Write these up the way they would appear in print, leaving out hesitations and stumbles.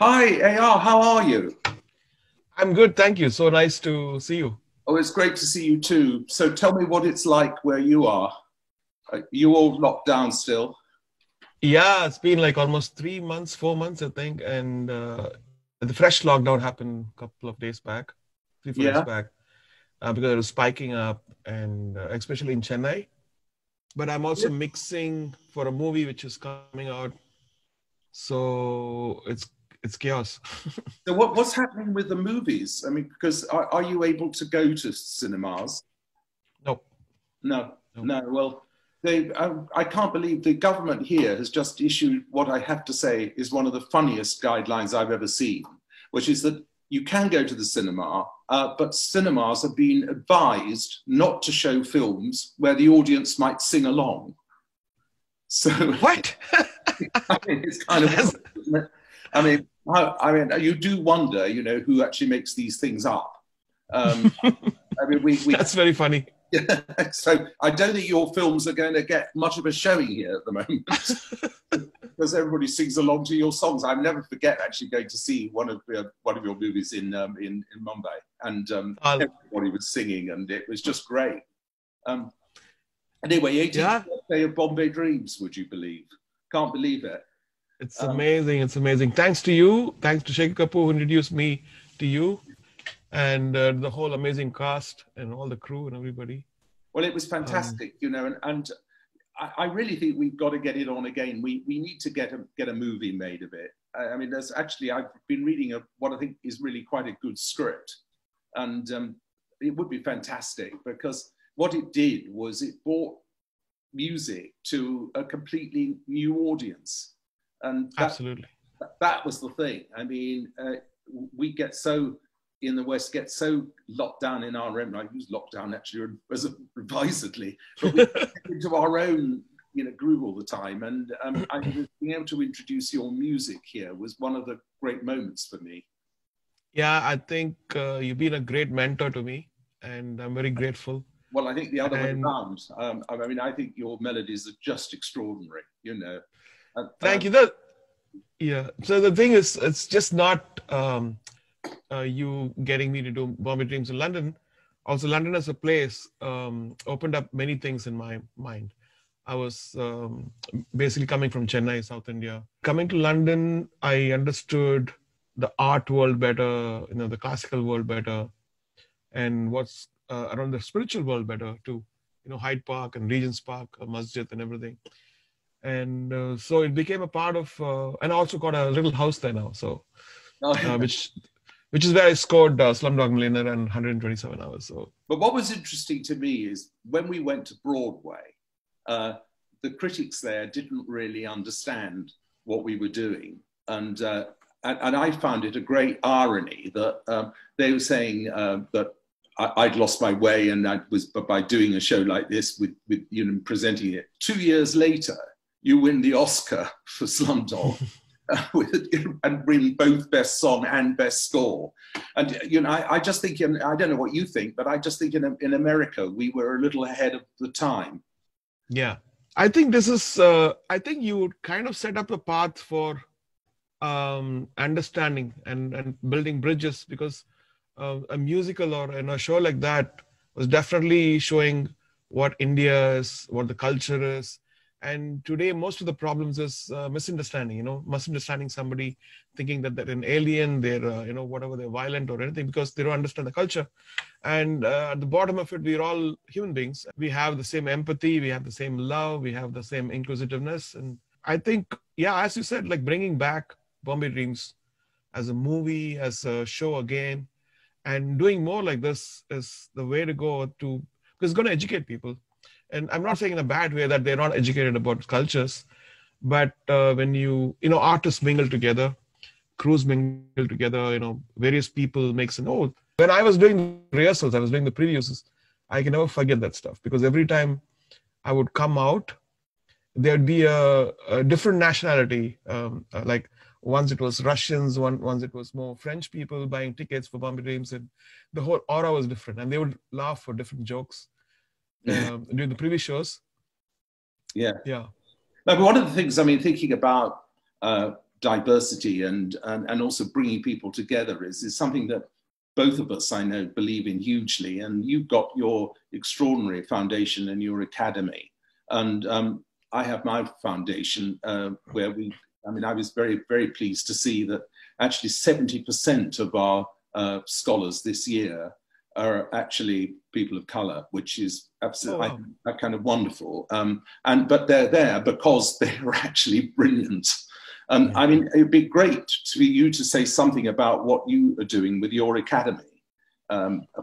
Hi, AR, how are you? I'm good, thank you. So nice to see you. Oh, it's great to see you too. So tell me what it's like where you are. You all locked down still? Yeah, it's been like almost 3 months, 4 months, I think, and the fresh lockdown happened a couple of days back, 3, 4 days Yeah. back, because it was spiking up, and especially in Chennai. But I'm also mixing for a movie which is coming out, so it's chaos. So what's happening with the movies? I mean, because are you able to go to cinemas? No, No, no. no. Well, I can't believe the government here has just issued what I have to say is one of the funniest guidelines I've ever seen, which is that you can go to the cinema, but cinemas have been advised not to show films where the audience might sing along. So What? I mean, it's kind of, That's isn't it? I mean, you do wonder, who actually makes these things up. Um, I mean, we that's very funny. so I don't think your films are going to get much of a showing here at the moment because everybody sings along to your songs. I'll never forget actually going to see one of your movies in Mumbai, and I'll, everybody was singing, and it was just great. Um, anyway, 18th yeah, birthday of Bombay Dreams. Would you believe? Can't believe it. it's Um, amazing. It's amazing. Thanks to you. Thanks to Shekhar Kapoor who introduced me to you and the whole amazing cast and all the crew and everybody. well, it was Um, fantastic, and I really think we've got to get it on again. We need to get a movie made of it. I mean, there's actually I've been reading what I think is really quite a good script, and it would be fantastic because what it did was it brought music to a completely new audience, and Absolutely. that was the thing. I mean, we get so in the West get so locked down in our own. I use lockdown actually as advisedly, but we get into our own groove all the time. And being able to introduce your music here was one of the great moments for me. Yeah, I think you've been a great mentor to me, and I'm very grateful. Well, I think the other way And around. I mean, I think your melodies are just extraordinary. thank you. Yeah. So the thing is, it's just not you getting me to do Bombay Dreams in London. Also, London as a place opened up many things in my mind. I was basically coming from Chennai, South India. Coming to London, I understood the art world better, the classical world better, and what's around the spiritual world better too. Hyde Park and Regent's Park, Masjid and everything. And so it became a part of, and I also got a little house there now. So, Oh, which which is where I scored Slumdog Millionaire and 127 hours. So, but what was interesting to me is when we went to Broadway, uh, the critics there didn't really understand what we were doing. And I found it a great irony that they were saying that I'd lost my way and I was by doing a show like this with presenting it. 2 years later, you win the Oscar for Slumdog. And win both best song and best score. And I just think, I don't know what you think, but I just think in America we were a little ahead of the time. yeah, I think this is. I think you would kind of set up a path for understanding and building bridges because a musical or a show like that was definitely showing what India is, what the culture is. And today, most of the problems is misunderstanding. Misunderstanding somebody, thinking that they're an alien, they're whatever, they're violent or anything because they don't understand the culture. And at the bottom of it, we're all human beings. We have the same empathy, we have the same love, we have the same inquisitiveness. And I think, yeah, as you said, like bringing back Bombay Dreams as a movie, as a show again, and doing more like this is the way to go to, because it's going to educate people. And I'm not saying in a bad way that they're not educated about cultures, but when artists mingle together, crews mingle together, various people makes an oath. When I was doing rehearsals, I was doing the previews, I can never forget that stuff because every time I would come out, there'd be a different nationality. Like once it was Russians, once it was more French people buying tickets for Bombay Dreams, and the whole aura was different. And they would laugh for different jokes during the previous shows. Yeah. Yeah. No, but one of the things, I mean, thinking about diversity and also bringing people together is something that both of us, I know, believe in hugely. And you've got your extraordinary foundation and your academy. And I have my foundation where I was very, very pleased to see that actually 70% of our scholars this year are actually people of color, which is absolutely kind of wonderful. But they're there because they're actually brilliant. I mean, it'd be great for you to say something about what you are doing with your academy,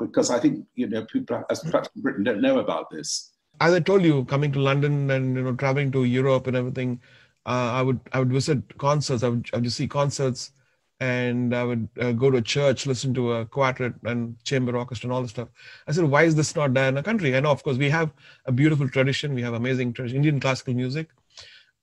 because I think, you know, people, as perhaps in Britain, don't know about this. As I told you, coming to London and, you know, traveling to Europe and everything, I would visit concerts. I would just see concerts, and I would go to a church, listen to a quartet and chamber orchestra and all this stuff. I said, why is this not there in a country? I know, of course, we have a beautiful tradition. We have amazing tradition, Indian classical music.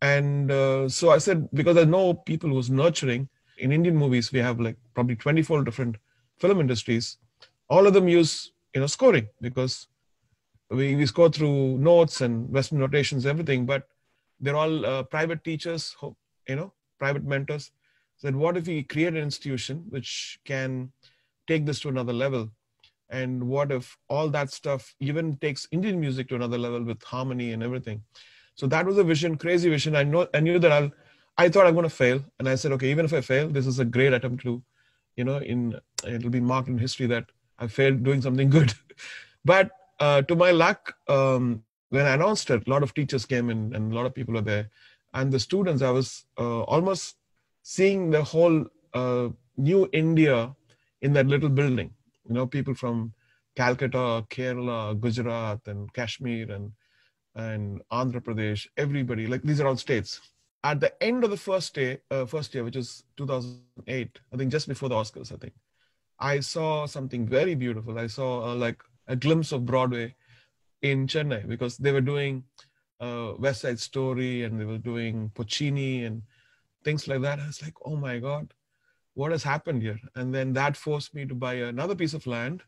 And so I said, because I know people who's nurturing. In Indian movies, we have like probably 24 different film industries. All of them use, you know, scoring, because we score through notes and Western notations, everything, but they're all private teachers, you know, private mentors. Said, what if we create an institution which can take this to another level? And what if all that stuff even takes Indian music to another level with harmony and everything? So that was a vision, crazy vision. I knew that I thought I'm going to fail. And I said, okay, even if I fail, this is a great attempt to, you know, it'll be marked in history that I failed doing something good. But to my luck, when I announced it, a lot of teachers came in and a lot of people were there. And the students, I was almost seeing the whole new India in that little building. You know, people from Calcutta, Kerala, Gujarat, and Kashmir, and Andhra Pradesh, everybody, like these are all states. At the end of the first year, which is 2008, I think just before the Oscars, I think, I saw something very beautiful. I saw like a glimpse of Broadway in Chennai, because they were doing West Side Story and they were doing Puccini and things like that. I was like, oh my God, what has happened here? And then that forced me to buy another piece of land.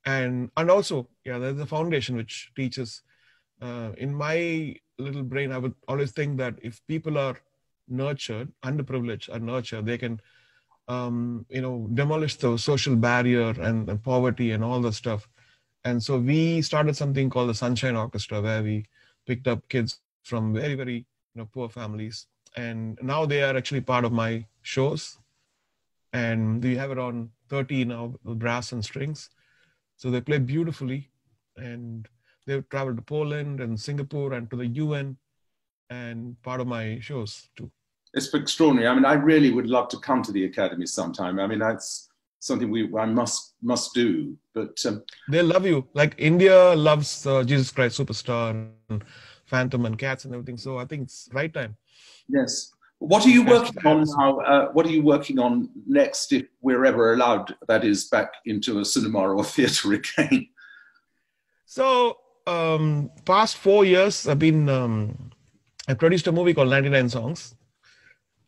And also, yeah, there's a foundation which teaches. In my little brain, I would always think that if people are nurtured, underprivileged are nurtured, they can, you know, demolish the social barrier and poverty and all the stuff. And so we started something called the Sunshine Orchestra, where we picked up kids from very, very, you know, poor families. And now they are actually part of my shows. And we have around 30 now, with brass and strings. So they play beautifully. And they've traveled to Poland and Singapore and to the UN, and part of my shows too. It's extraordinary. I mean, I really would love to come to the Academy sometime. I mean, that's something I must do. But they love you. Like India loves Jesus Christ Superstar and Phantom and Cats and everything. So I think it's right time. Yes. What are you working on now? What are you working on next, if we're ever allowed, that is, back into a cinema or a theatre again? So past 4 years, I've been, I produced a movie called 99 Songs.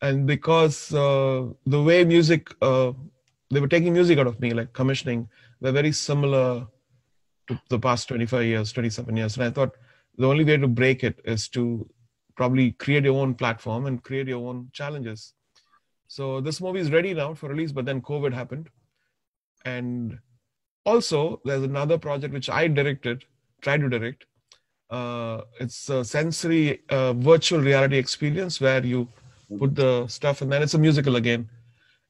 And because the way music, they were taking music out of me, like commissioning, they're very similar to the past 25 years, 27 years. And I thought the only way to break it is to probably create your own platform and create your own challenges. So this movie is ready now for release, but then COVID happened. And also there's another project which I tried to direct. It's a sensory virtual reality experience where you put the stuff, and then it's a musical again.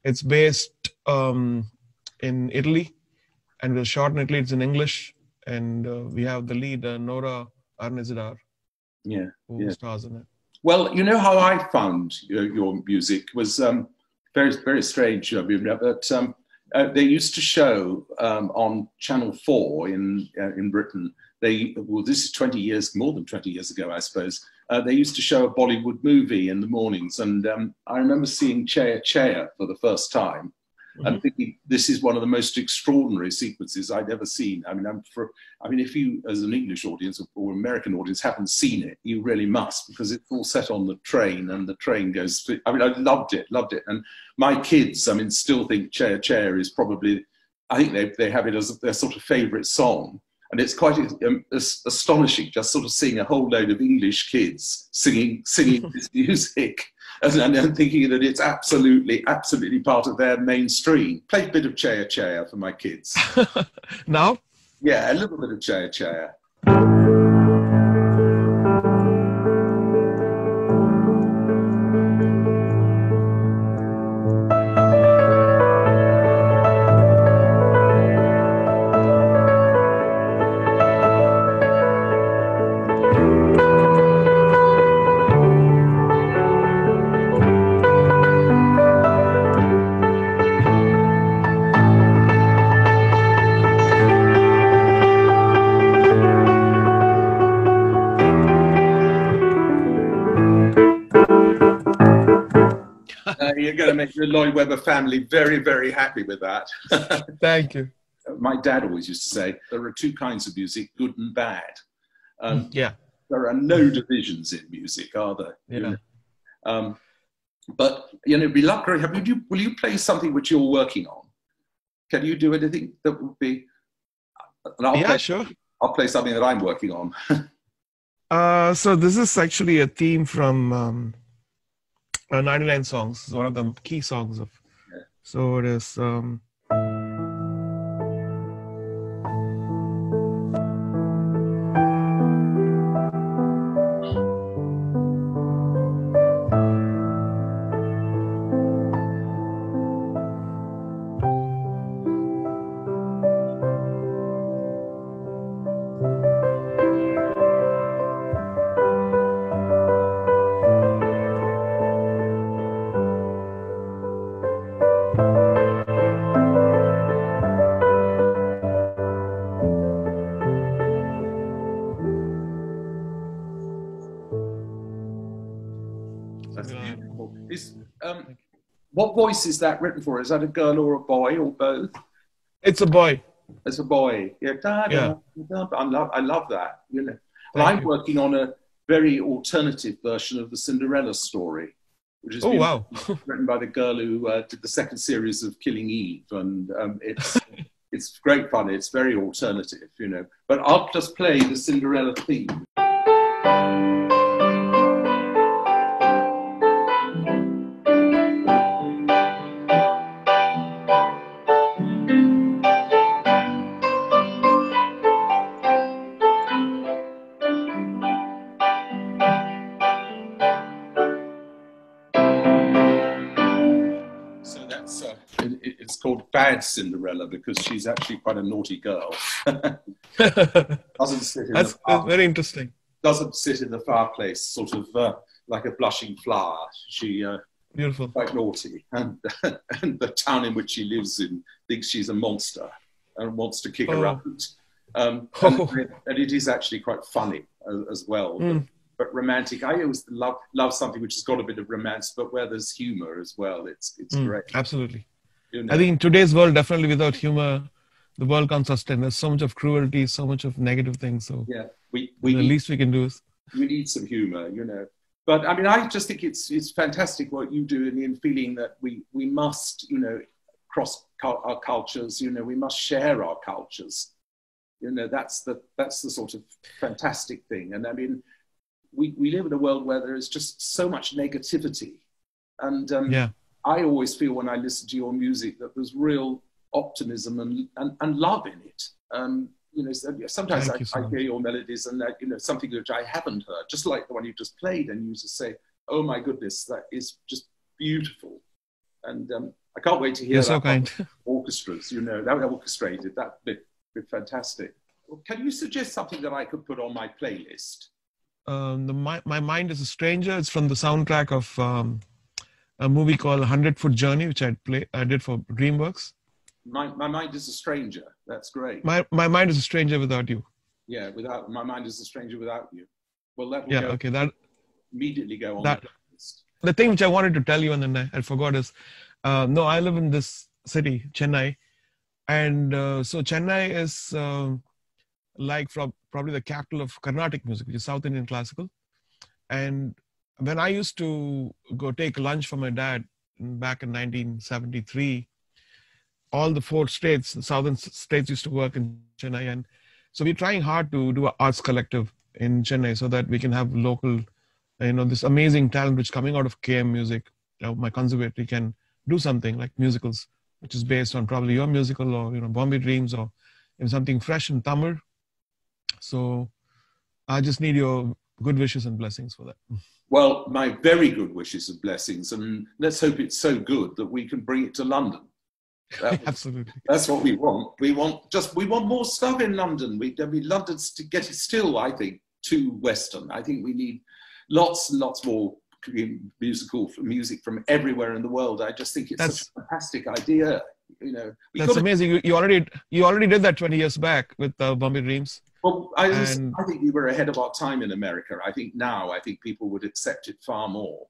It's based in Italy, and it was shot in Italy. It's in English, and we have the lead, Nora Arnezidar, who stars in it. Well, you know how I found your music was very, very strange. But they used to show on Channel 4 in Britain. This is 20 years, more than 20 years ago, I suppose. They used to show a Bollywood movie in the mornings, and I remember seeing Chaya Chaya for the first time, and thinking this is one of the most extraordinary sequences I'd ever seen. I mean, if you, as an English audience or American audience, haven't seen it, you really must, because it's all set on the train, and the train goes through. I mean, I loved it, and my kids, I mean, still think Chaya Chaya is probably, I think they have it as their sort of favourite song. And it's quite astonishing, just sort of seeing a whole load of English kids singing this music, and thinking that it's absolutely part of their mainstream. Play a bit of Chaya Chaya for my kids. Now? Yeah, a little bit of Chaya Chaya. You're going to make the Lloyd Webber family very, very happy with that. Thank you. My dad always used to say, there are two kinds of music, good and bad. Yeah. There are no divisions in music, are there? Yeah. But, it'd be lovely. Will you play something which you're working on? Can you do anything that would be... Sure. I'll play something that I'm working on. So this is actually a theme from 99 Songs. It's one of the key songs of... Yeah. So it is... That's beautiful. What voice is that written for? Is that a girl or a boy or both? It's a boy. It's a boy. Yeah. Yeah. I love that. And I'm working on a very alternative version of the Cinderella story, which is written by the girl who did the second series of Killing Eve, and it's great fun. It's very alternative, But I'll just play the Cinderella theme. It's called Bad Cinderella because she's actually quite a naughty girl. Doesn't sit in That's very interesting. Doesn't sit in the fireplace, sort of like a blushing flower. She beautiful, quite naughty, and the town in which she lives in thinks she's a monster and wants to kick her out. And it is actually quite funny as well. But romantic. I always love something which has got a bit of romance, but where there's humor as well. It's great. Absolutely. I think in today's world, definitely without humor, the world can't sustain. There's so much of cruelty, so much of negative things. So yeah, the least we can do is we need some humor, But I mean, I just think it's fantastic what you do in feeling that we must, cross our cultures. We must share our cultures. That's the sort of fantastic thing. And I mean, we live in a world where there is just so much negativity, and I always feel when I listen to your music that there's real optimism and love in it. Sometimes I hear your melodies and something which I haven't heard, just like the one you just played, and you just say, "Oh my goodness, that is just beautiful." And I can't wait to hear that. So kind. Orchestras, that orchestrated, that'd be fantastic. Well, can you suggest something that I could put on my playlist? My Mind is a Stranger. It's from the soundtrack of a movie called 100-Foot Journey, which I did for DreamWorks. My Mind is a Stranger. That's great. My Mind is a Stranger Without You. Yeah, My Mind is a Stranger Without You. Well, that will immediately go on the list. The thing which I wanted to tell you and then I forgot is, I live in this city, Chennai. And so Chennai is probably the capital of Carnatic music, which is South Indian classical. And when I used to go take lunch for my dad back in 1973, all the 4 states, the southern states used to work in Chennai. And So we're trying hard to do an arts collective in Chennai so that we can have local, this amazing talent which is coming out of KM music. My conservatory can do something like musicals, which is based on probably your musical or, Bombay Dreams or something fresh in Tamil. So I just need your good wishes and blessings for that. Well, my very good wishes and blessings, and let's hope it's so good that we can bring it to London. Absolutely. That's what we want. We want more stuff in London. London's to get it still, I think, too Western. I think we need lots and lots more music from everywhere in the world. I just think it's such a fantastic idea. That's amazing. You already did that 20 years back with Bombay Dreams. Well, I think we were ahead of our time in America. I think people would accept it far more.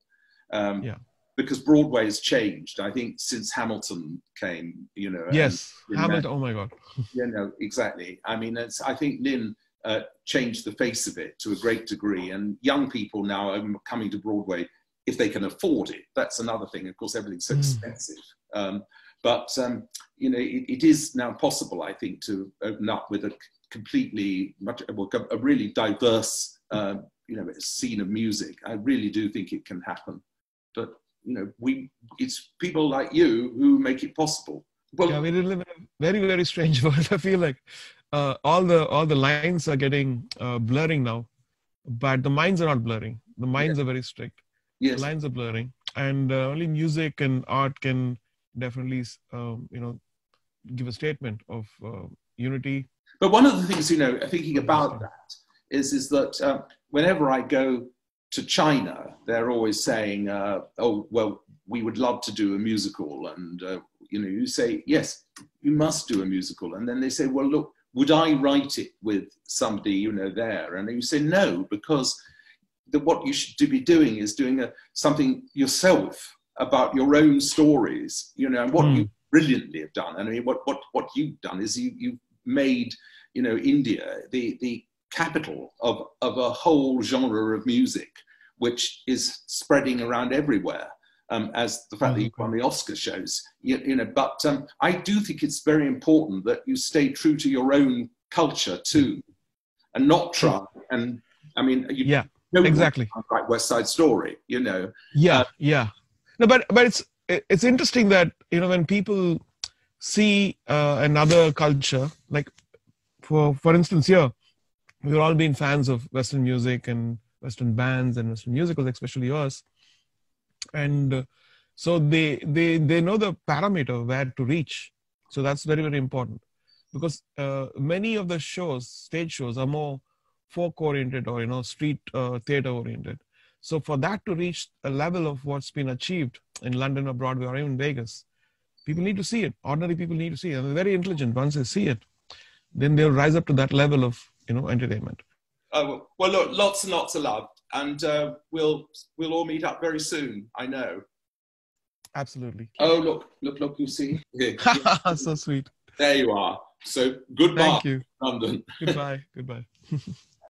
Because Broadway has changed. I think since Hamilton came, Yes, Hamilton. Oh my God. Exactly. I mean, I think Lynn changed the face of it to a great degree, and young people now are coming to Broadway if they can afford it. That's another thing. Of course, everything's so expensive. But it is now possible, I think, to open up with a really diverse, scene of music. I really do think it can happen. But it's people like you who make it possible. Well, we live in a very, very strange world. I feel like all the lines are getting blurring now, but the minds are not blurring. The minds are very strict. Yes. The lines are blurring, and only music and art can definitely, give a statement of unity. But one of the things, thinking about that is that whenever I go to China, they're always saying, oh, well, we would love to do a musical. And, you say, yes, you must do a musical. And then they say, well, look, would I write it with somebody, there? And you say, no, because what you should be doing is doing something yourself about your own stories, and what you brilliantly have done. And I mean, what you've done is you've made, India the capital of a whole genre of music, which is spreading around everywhere, as the fact that you won the Oscar shows. But I do think it's very important that you stay true to your own culture too, and not try. And I mean, exactly, like West Side Story, No, but it's interesting that when people see another culture, like for instance here. We've all been fans of Western music and Western bands and Western musicals, especially yours. And so they know the parameter where to reach. So that's very, very important. Because many of the stage shows are more folk-oriented or, street theater-oriented. So for that to reach a level of what's been achieved in London or Broadway or even Vegas, people need to see it. Ordinary people need to see it. And they're very intelligent. Once they see it, then they'll rise up to that level of entertainment. Oh, well, look, lots and lots of love, and we'll all meet up very soon. I know. Absolutely. Oh, look! You see, so sweet. There you are. So goodbye. Thank you, London. Goodbye.